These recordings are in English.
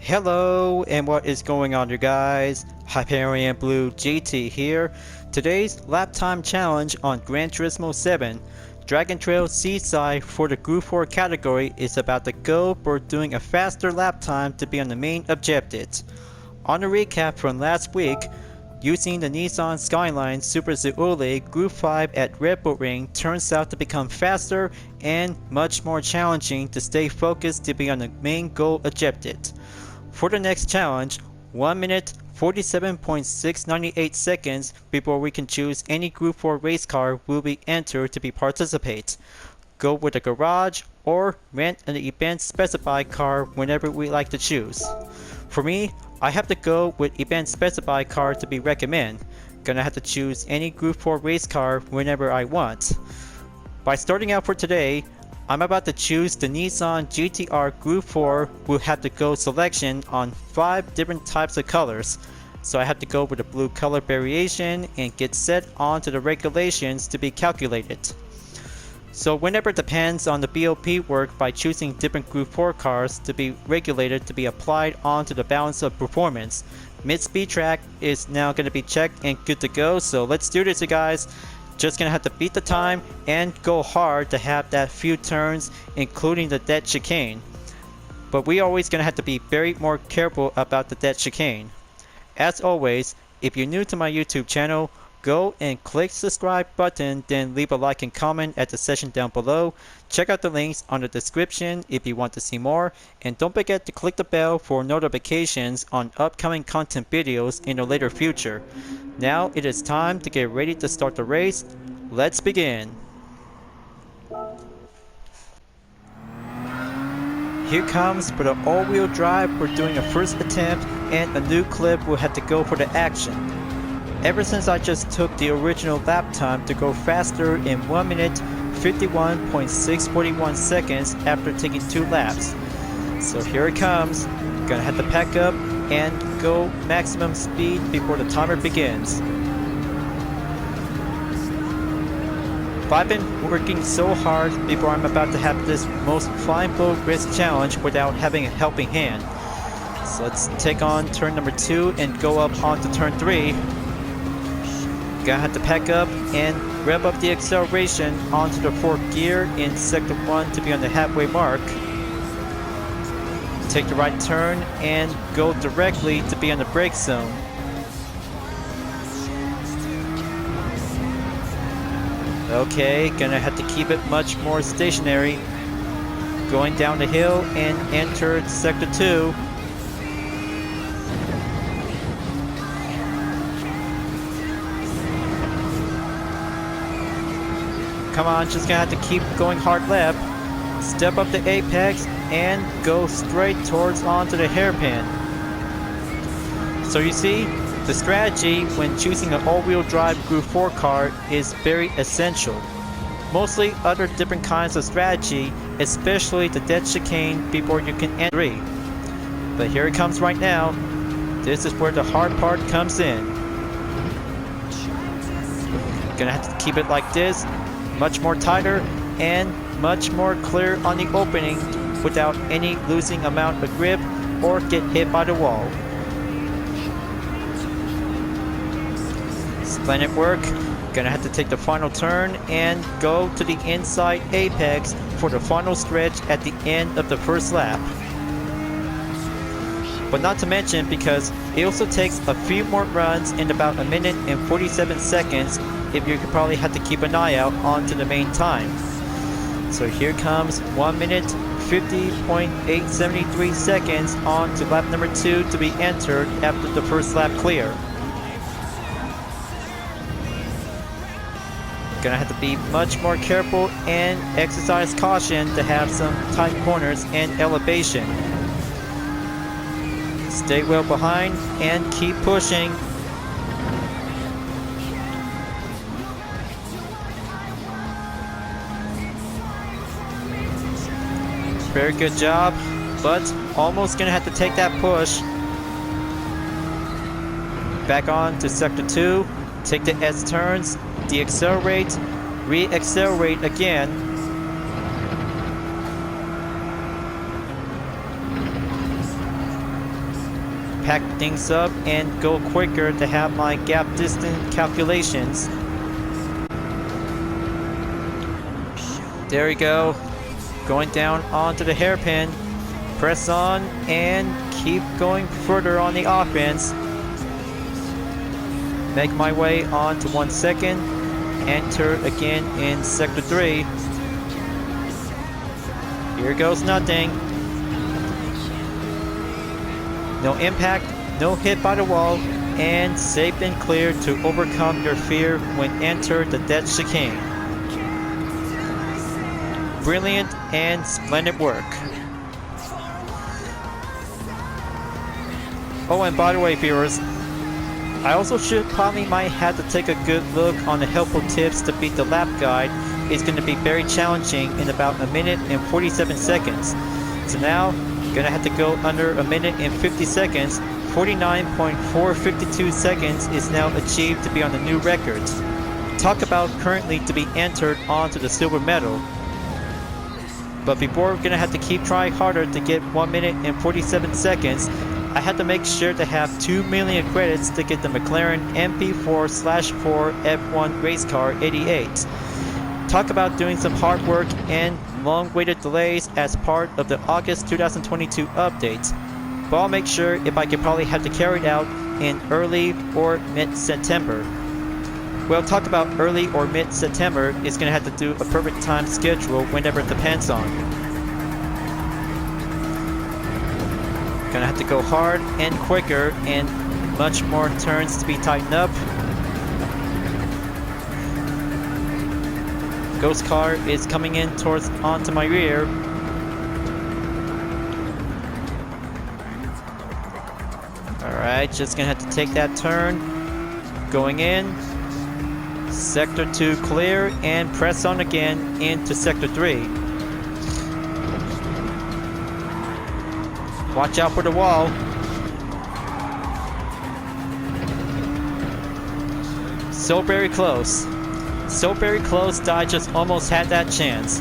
Hello, and what is going on, you guys? Hyperion-Blue-GT here. Today's lap time challenge on Gran Turismo 7, Dragon Trail Seaside for the Gr.4 category is about to go for doing a faster lap time to be on the main objectives. On a recap from last week, using the Nissan Skyline Super Zuule Group 5 at Red Bull Ring turns out to become faster and much more challenging to stay focused to be on the main goal objective. For the next challenge, 1 minute 47.698 seconds before we can choose any Group 4 race car will be entered to participate. Go with a garage or rent an event specified car whenever we like to choose. For me, I have to go with event specified car to be recommend. Gonna have to choose any Group 4 race car whenever I want. By starting out for today, I'm about to choose the Nissan Gtr Group 4 will have to go selection on 5 different types of colors. So I have to go with a blue color variation and get set onto the regulations to be calculated. So whenever it depends on the BOP work by choosing different Group 4 cars to be regulated to be applied onto the balance of performance. Mid-speed track is now going to be checked and good to go, so let's do this, you guys. Just gonna have to beat the time and go hard to have that few turns, including the dead chicane. But we always gonna have to be very more careful about the dead chicane. As always, if you're new to my YouTube channel, go and click subscribe button, then leave a like and comment at the section down below. Check out the links on the description if you want to see more, and don't forget to click the bell for notifications on upcoming content videos in the later future. Now it is time to get ready to start the race. Let's begin. Here comes for the all-wheel drive. We're doing a first attempt and a new clip will have to go for the action. Ever since I just took the original lap time to go faster in 1 minute 51.641 seconds after taking 2 laps. So here it comes. Gonna have to pack up and go maximum speed before the timer begins. I've been working so hard before I'm about to have this most flying boat risk challenge without having a helping hand. So let's take on turn number 2 and go up onto turn 3. Gonna have to pack up and rev up the acceleration onto the 4th gear in sector 1 to be on the halfway mark. Take the right turn and go directly to be in the brake zone. Okay, gonna have to keep it much more stationary. Going down the hill and enter sector 2. Come on, just gonna have to keep going hard left. Step up the apex and go straight towards onto the hairpin. So you see, the strategy when choosing an all-wheel drive Group 4 car is very essential. Mostly other different kinds of strategy, especially the dead chicane before you can enter. But here it comes right now. This is where the hard part comes in. Gonna have to keep it like this, much more tighter and much more clear on the opening without any losing amount of grip or get hit by the wall. Splendid work. Gonna have to take the final turn and go to the inside apex for the final stretch at the end of the first lap. But not to mention, because it also takes a few more runs in about 1 minute and 47 seconds if you could probably have to keep an eye out onto the main time. So here comes 1 minute 50.873 seconds on to lap number 2 to be entered after the first lap clear. Gonna have to be much more careful and exercise caution to have some tight corners and elevation. Stay well behind and keep pushing. Very good job, but almost gonna have to take that push. Back on to sector 2, take the S turns, deaccelerate, re-accelerate again. pack things up and go quicker to have my gap distance calculations. There we go. Going down onto the hairpin. Press on and keep going further on the offense. Make my way on to 1 second. Enter again in sector 3. Here goes nothing. No impact, no hit by the wall, and safe and clear to overcome your fear when enter the dead chicane. Brilliant and splendid work. Oh, and by the way, viewers, I also should probably might have to take a good look on the helpful tips to beat the lap guide. It's going to be very challenging in about 1 minute and 47 seconds. So now, gonna have to go under 1 minute and 50 seconds. 49.452 seconds is now achieved to be on the new record. Talk about currently to be entered onto the silver medal. But before we're gonna have to keep trying harder to get 1 minute and 47 seconds, I had to make sure to have 2 million credits to get the McLaren MP4/4 F1 race car 88. Talk about doing some hard work and long-awaited delays as part of the August 2022 updates. But I'll make sure if I could probably have to carry it out in early or mid-September. Well, talk about early or mid-September is going to have to do a perfect time schedule whenever it depends on. Gonna have to go hard and quicker and much more turns to be tightened up. Ghost car is coming in towards onto my rear. Alright, just gonna have to take that turn. Going in. Sector 2 clear and press on again into Sector 3. Watch out for the wall. So very close. So very close that I just almost had that chance.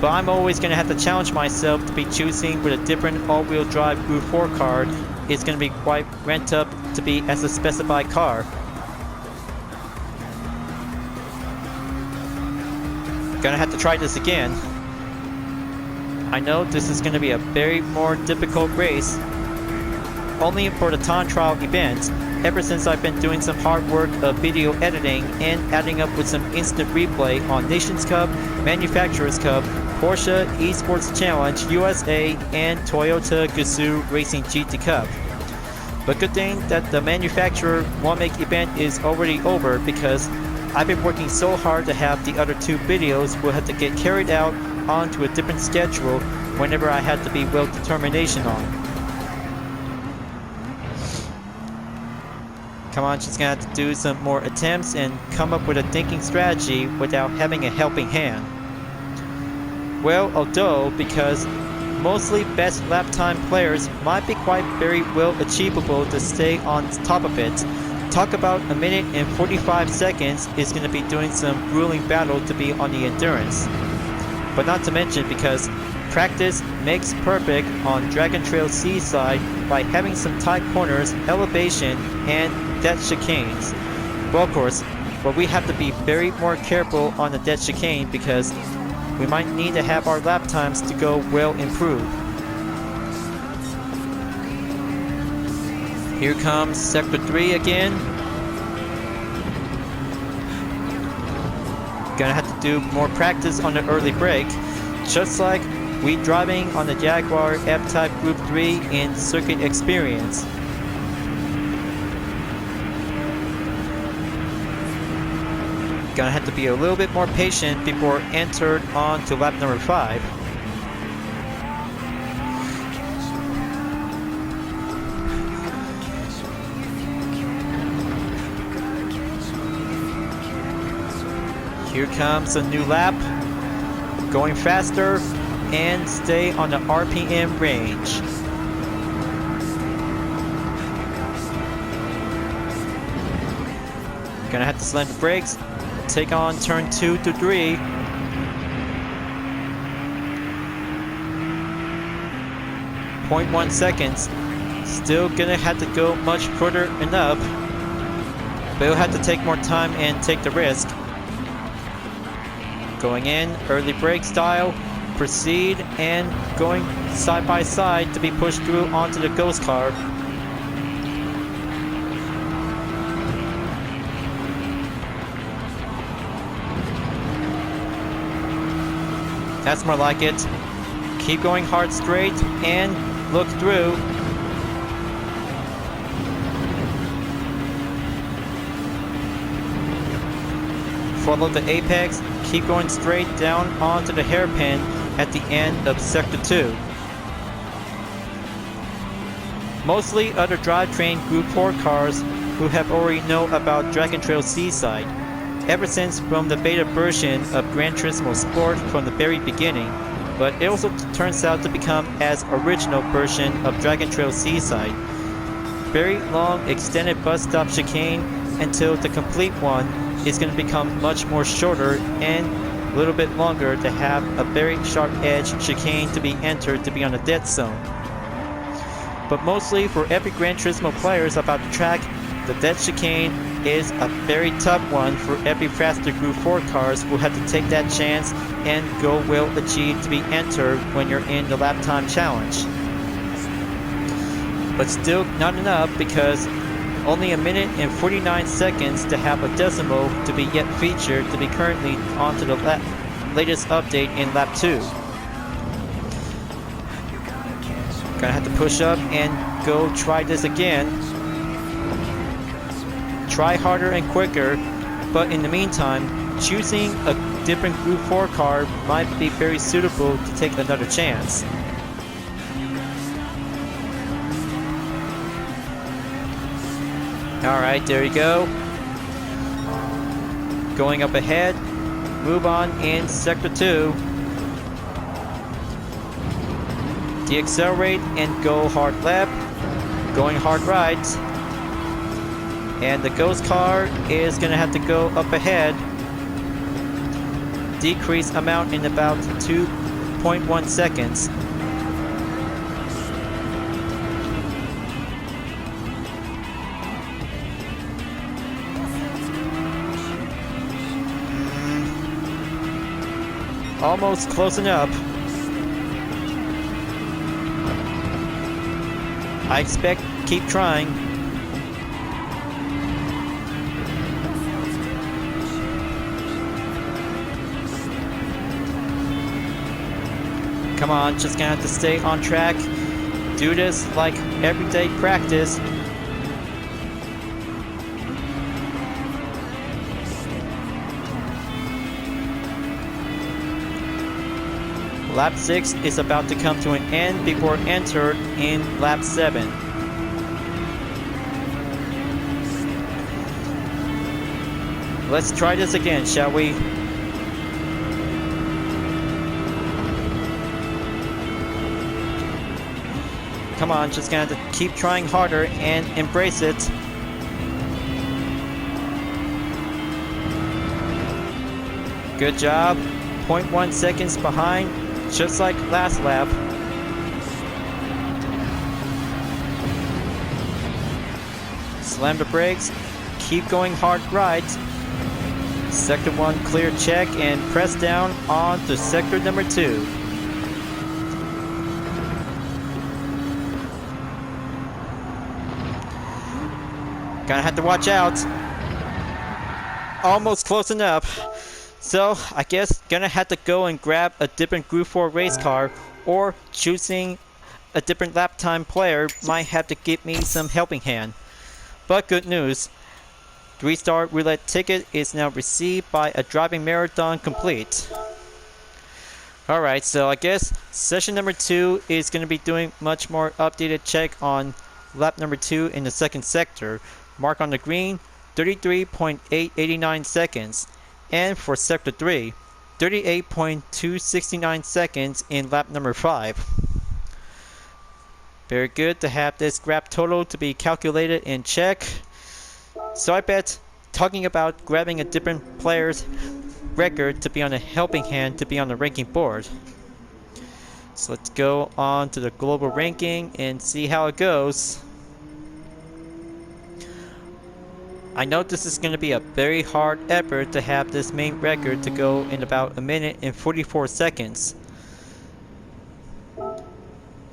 But I'm always going to have to challenge myself to be choosing with a different all-wheel drive Gr.4 car. It's going to be quite ramped up to be as a specified car. Gonna have to try this again. I know this is going to be a very more difficult race. Only for the Time Tiral event, ever since I've been doing some hard work of video editing and adding up with some instant replay on Nations Cup, Manufacturers Cup, Porsche Esports Challenge USA, and Toyota Gazoo Racing GT Cup. But good thing that the Manufacturer One Make event is already over, because I've been working so hard to have the other 2 videos will have to get carried out onto a different schedule whenever I had to be will determination on. Come on, just gonna have to do some more attempts and come up with a thinking strategy without having a helping hand. Well, although, because mostly best lap time players might be quite very well achievable to stay on top of it. Talk about 1 minute and 45 seconds is going to be doing some grueling battle to be on the endurance. But not to mention, because practice makes perfect on Dragon Trail Seaside by having some tight corners, elevation, and dead chicanes. Well, of course, but we have to be very more careful on the dead chicane because we might need to have our lap times to go well improved. Here comes Sector 3 again. Gonna have to do more practice on the early brake, just like we driving on the Jaguar F-Type Group 3 in Circuit Experience. Gonna have to be a little bit more patient before entered on to lap number 5. Here comes a new lap, going faster and stay on the RPM range. Gonna have to slam the brakes, take on turn 2 to 3. .1 seconds. Still gonna have to go much further and up, but he'll have to take more time and take the risk. Going in, early brake style, proceed, and going side by side to be pushed through onto the ghost car. That's more like it. Keep going hard straight and look through. Follow the apex, keep going straight down onto the hairpin at the end of Sector 2. Mostly other drivetrain Group 4 cars who have already know about Dragon Trail Seaside, ever since from the beta version of Gran Turismo Sport from the very beginning, but it also turns out to become as original version of Dragon Trail Seaside. Very long extended bus stop chicane until the complete one is going to become much more shorter and a little bit longer to have a very sharp edge chicane to be entered to be on a dead zone. But mostly for every Gran Turismo players about the track, the dead chicane is a very tough one for every faster Group 4 cars who have to take that chance and go will achieve to be entered when you're in the lap time challenge. But still not enough, because only a minute and 49 seconds to have a decimal to be yet featured to be currently onto the latest update in lap 2. Gonna have to push up and go try this again. Try harder and quicker, but in the meantime, choosing a different Group 4 car might be very suitable to take another chance. Alright, there you go. Going up ahead, move on in Sector 2. Deaccelerate and go hard left, going hard right. And the ghost car is going to have to go up ahead. Decrease amount in about 2.1 seconds. Almost close enough. I expect keep trying. Come on, just gonna have to stay on track. Do this like everyday practice. Lap 6 is about to come to an end before entered in lap 7. Let's try this again, shall we? Come on, just gonna have to keep trying harder and embrace it. Good job. 0.1 seconds behind, just like last lap. Slam the brakes, keep going hard right. Sector 1 clear check and press down on to sector number 2. Gonna have to watch out. Almost close enough. So I guess gonna have to go and grab a different Group 4 race car, or choosing a different lap time player might have to give me some helping hand. But good news, 3-star roulette ticket is now received by a driving marathon complete. Alright, so I guess session number 2 is going to be doing much more updated check on lap number 2 in the second sector. Mark on the green, 33.889 seconds. And for sector 3, 38.269 seconds in lap number 5. Very good to have this grab total to be calculated in check. So I bet talking about grabbing a different player's record to be on a helping hand to be on the ranking board. So let's go on to the global ranking and see how it goes. I know this is going to be a very hard effort to have this main record to go in about 1 minute and 44 seconds.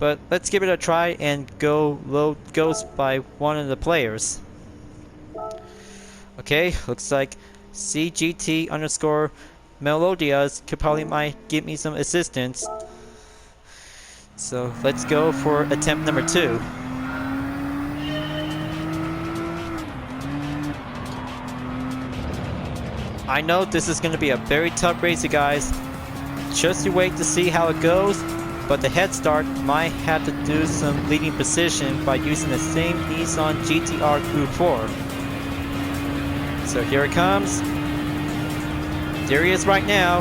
But let's give it a try and go load Ghost by one of the players. Okay, looks like CGT underscore Melodias could probably might give me some assistance. So let's go for attempt number 2. I know this is going to be a very tough race, you guys. Just you wait to see how it goes, but the head start might have to do some leading position by using the same Nissan Gtr Group 4. So here it comes. There he is right now.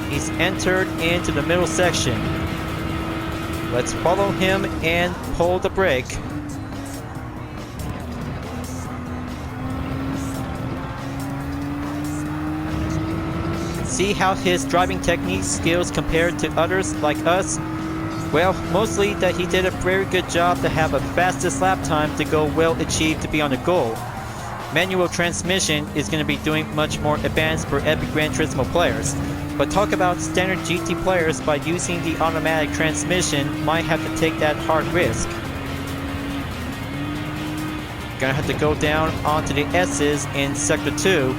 He's entered into the middle section. Let's follow him and pull the brake. See how his driving technique skills compared to others like us? Well, mostly that he did a very good job to have a fastest lap time to go well achieved to be on the goal. Manual transmission is going to be doing much more advanced for every Gran Turismo players. But talk about standard GT players by using the automatic transmission might have to take that hard risk. Gonna have to go down onto the S's in Sector 2.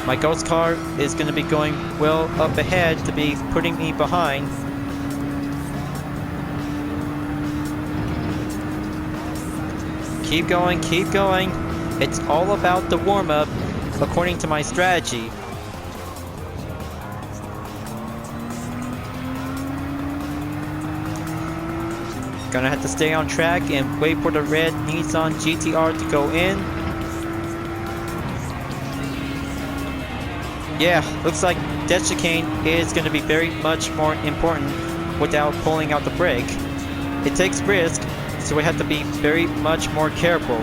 My ghost car is going to be going well up ahead to be putting me behind. Keep going, keep going. It's all about the warm-up according to my strategy. Gonna have to stay on track and wait for the red Nissan GTR to go in. Yeah, looks like that chicane is going to be very much more important without pulling out the brake. It takes risk, so we have to be very much more careful.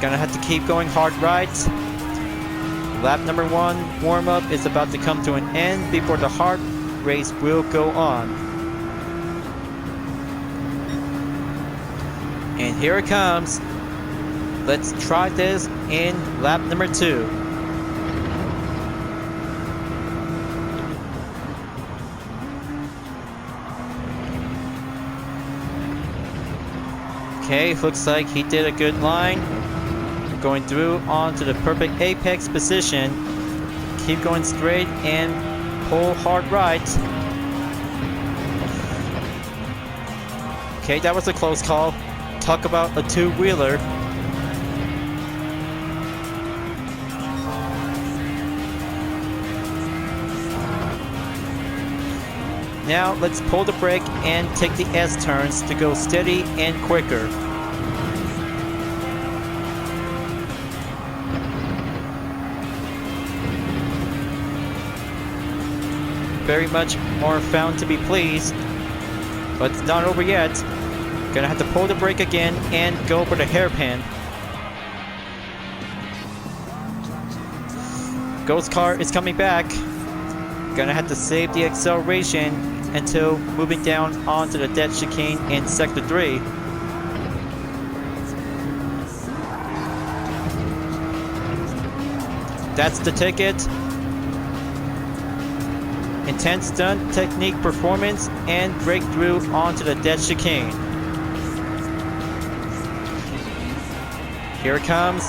Gonna have to keep going hard right. Lap number 1 warm-up is about to come to an end before the hard race will go on. And here it comes. Let's try this in lap number 2. Okay, looks like he did a good line. Going through onto the perfect apex position. Keep going straight and pull hard right. Okay, that was a close call. Talk about a two-wheeler. Now let's pull the brake and take the S turns to go steady and quicker. Very much more found to be pleased, but it's not over yet. Gonna have to pull the brake again and go for the hairpin. Ghost car is coming back. Gonna have to save the acceleration until moving down onto the dead chicane in Sector 3. That's the ticket. Intense stunt technique performance and breakthrough onto the dead chicane. Here it comes.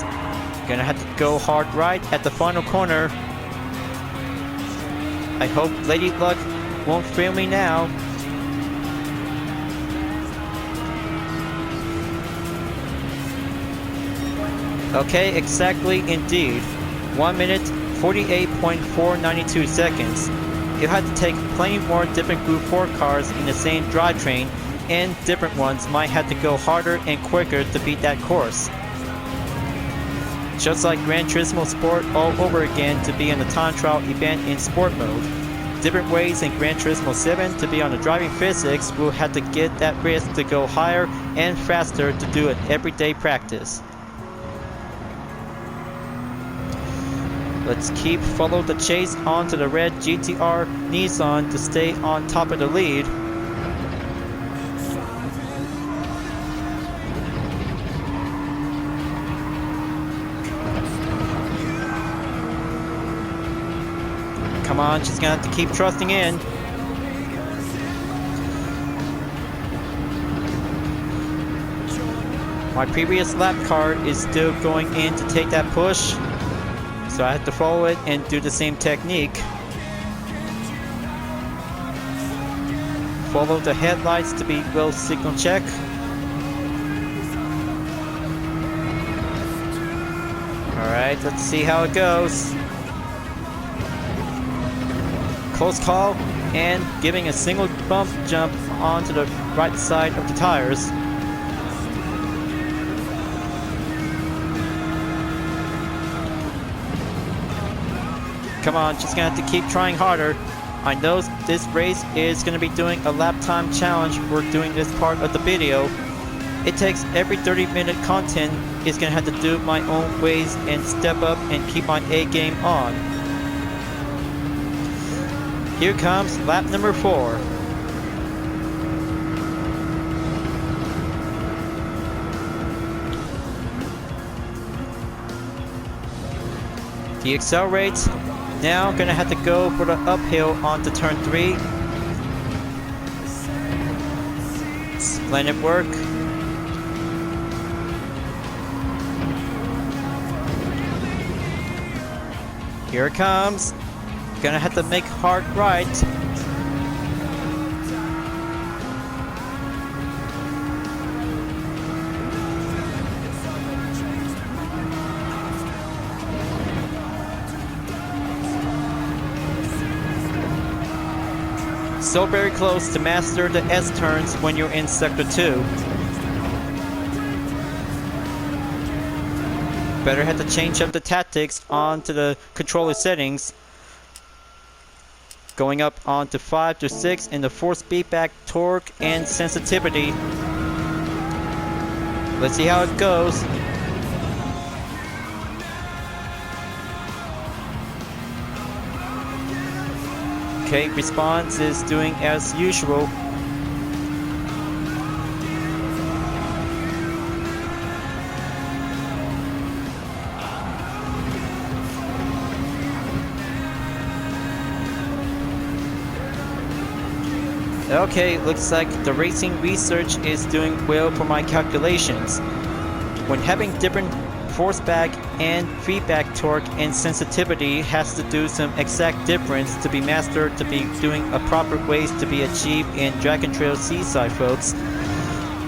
Gonna have to go hard right at the final corner. I hope Lady Luck won't fail me now. Okay, exactly indeed. 1 minute, 48.492 seconds. You'll have to take plenty more different Group 4 cars in the same drivetrain, and different ones might have to go harder and quicker to beat that course. Just like Gran Turismo Sport all over again to be in the Time Trial event in Sport mode. Different ways in Gran Turismo 7 to be on the driving physics will have to get that risk to go higher and faster to do an everyday practice. Let's follow the chase onto the red GTR Nissan to stay on top of the lead. Come on, she's gonna have to keep trusting in. My previous lap car is still going in to take that push, so I have to follow it and do the same technique. Follow the headlights to be well signal check. Alright, let's see how it goes. Close call, and giving a single bump jump onto the right side of the tires. Come on, she's gonna have to keep trying harder. I know this race is gonna be doing a lap time challenge. We're doing this part of the video. It takes every 30-minute content is gonna have to do my own ways and step up and keep my A game on. Here comes lap number 4. He accelerates. Now gonna have to go for the uphill onto turn 3. Splendid work. Here it comes. Gonna have to make hard right. So very close to master the S-turns when you're in Sector 2. Better have to change up the tactics onto the controller settings. Going up onto 5 to 6 in the force feedback, torque, and sensitivity. Let's see how it goes. Okay, response is doing as usual. Okay, looks like the racing research is doing well for my calculations. When having different force back and feedback torque and sensitivity has to do some exact difference to be mastered to be doing a proper ways to be achieved in Dragon Trail Seaside, folks.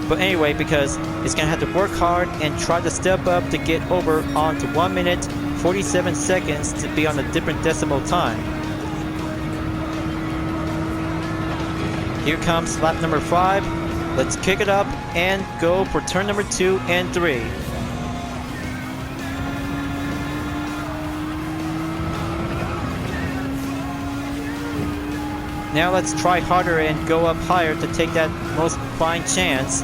But anyway, because it's gonna have to work hard and try to step up to get over onto 1 minute 47 seconds to be on a different decimal time. Here comes lap number 5. Let's kick it up and go for turn number 2 and 3. Now let's try harder and go up higher to take that most fine chance.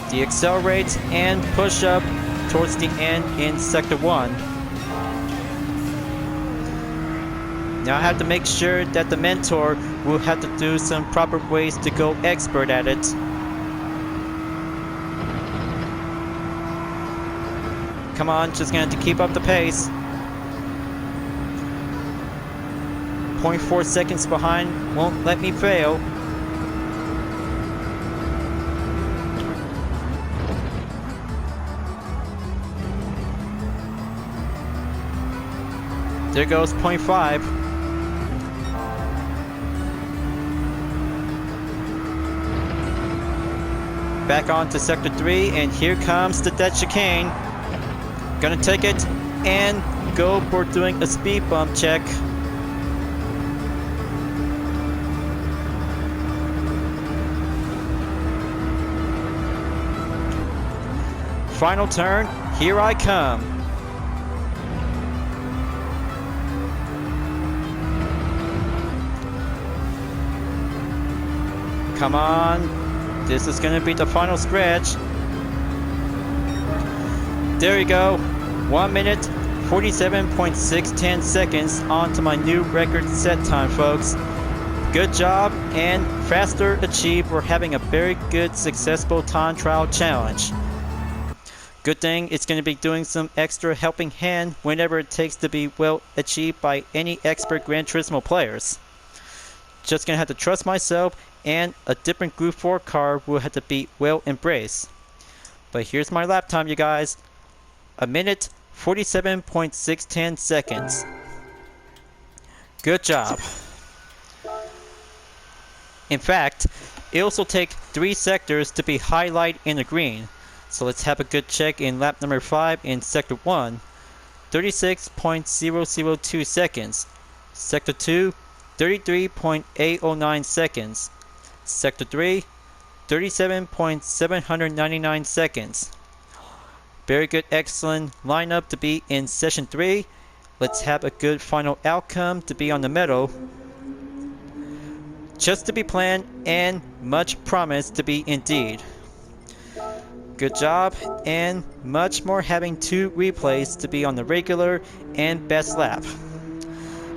Deaccelerate and push up towards the end in Sector 1. Now I have to make sure that the mentor will have to do some proper ways to go expert at it. Come on, just gonna have to keep up the pace. 0.4 seconds behind won't let me fail. There goes 0.5. Back on to Sector 3, and here comes the dead chicane. Gonna take it and go for doing a speed bump check. Final turn, here I come. Come on, this is gonna be the final stretch. There you go. 1 minute, 47.610 seconds onto my new record set time, folks. Good job and faster achieved for having a very good successful time trial challenge. Good thing it's going to be doing some extra helping hand whenever it takes to be well achieved by any expert Gran Turismo players. Just going to have to trust myself, and a different Group 4 car will have to be well embraced. But here's my lap time, you guys. 1 minute, 47.610 seconds. Good job. In fact, it also takes 3 sectors to be highlighted in the green. So let's have a good check in lap number 5 in Sector 1. 36.002 seconds. Sector 2, 33.809 seconds. Sector 3, 37.799 seconds. Very good, excellent lineup to be in Session 3. Let's have a good final outcome to be on the medal. Just to be planned and much promised to be indeed. Good job, and much more having 2 replays to be on the regular and best lap.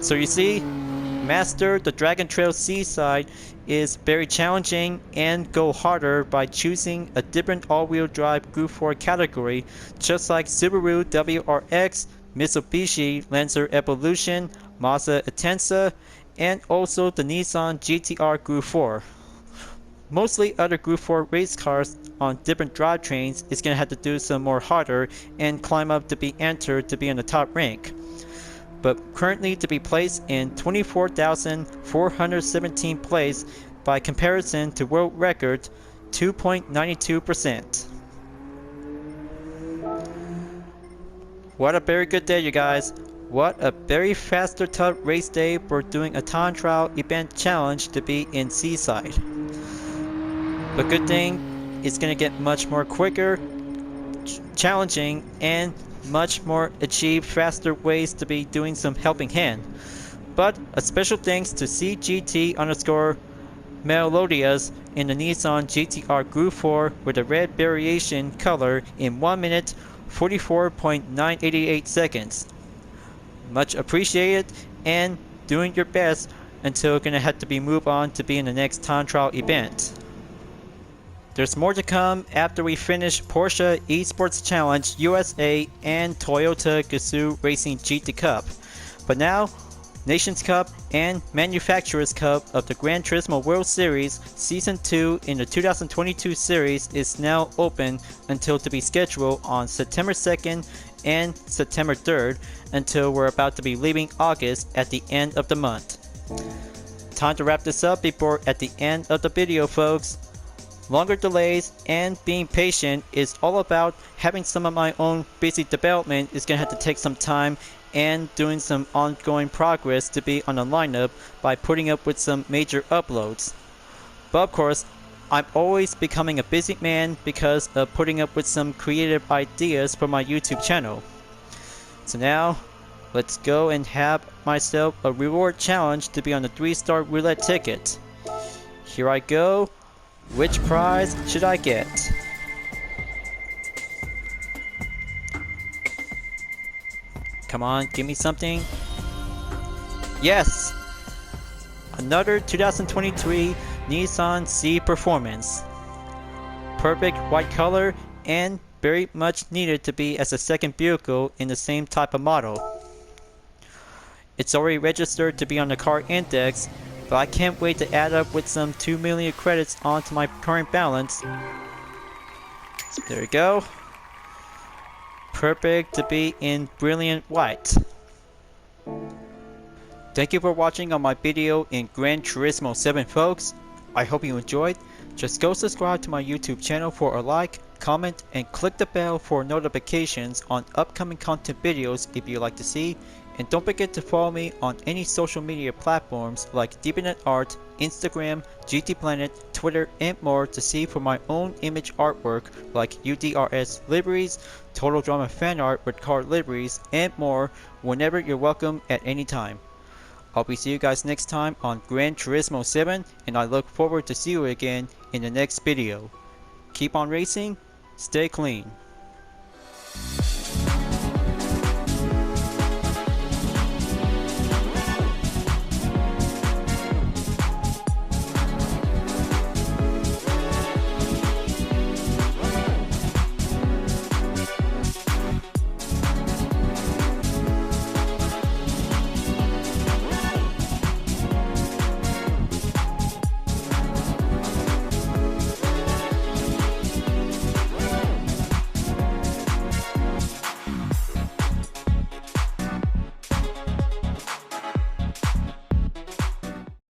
So you see, master the Dragon Trail Seaside is very challenging and go harder by choosing a different all-wheel drive Group 4 category, just like Subaru WRX, Mitsubishi Lancer Evolution, Mazda Atenza, and also the Nissan Gtr Group 4. Mostly other Group 4 race cars on different drivetrains is going to have to do some more harder and climb up to be entered to be in the top rank. But currently to be placed in 24,417 place by comparison to world record 2.92%. What a very good day, you guys. What a very faster tough race day for doing a time trial event challenge to be in Seaside. But good thing, it's going to get much more quicker, challenging, and much more achieve faster ways to be doing some helping hand. But a special thanks to CGT_Melodias in the Nissan Gtr Group 4 with a red variation color in 1 minute 44.988 seconds. Much appreciated, and doing your best until going to have to be moved on to be in the next time trial event. There's more to come after we finish Porsche Esports Challenge USA and Toyota Gazoo Racing GT Cup. But now, Nations Cup and Manufacturers Cup of the Gran Turismo World Series Season 2 in the 2022 series is now open until to be scheduled on September 2nd and September 3rd until we're about to be leaving August at the end of the month. Time to wrap this up before at the end of the video, folks. Longer delays and being patient is all about having some of my own busy development is going to have to take some time and doing some ongoing progress to be on the lineup by putting up with some major uploads. But of course, I'm always becoming a busy man because of putting up with some creative ideas for my YouTube channel. So now, let's go and have myself a reward challenge to be on the 3-star roulette ticket. Here I go. Which prize should I get? Come on, give me something. Yes! Another 2023 Nissan C Performance. Perfect white color and very much needed to be as a second vehicle in the same type of model. It's already registered to be on the car index, but I can't wait to add up with some 2 million credits onto my current balance. There we go. Perfect to be in brilliant white. Thank you for watching on my video in Gran Turismo 7, folks. I hope you enjoyed. Just go subscribe to my YouTube channel for a like, comment, and click the bell for notifications on upcoming content videos if you'd like to see. And don't forget to follow me on any social media platforms like DeviantArt, Instagram, GT Planet, Twitter, and more to see for my own image artwork like UDRS liveries, Total Drama fan art with car liveries, and more whenever you're welcome at any time. I'll be see you guys next time on Gran Turismo 7, and I look forward to see you again in the next video. Keep on racing, stay clean.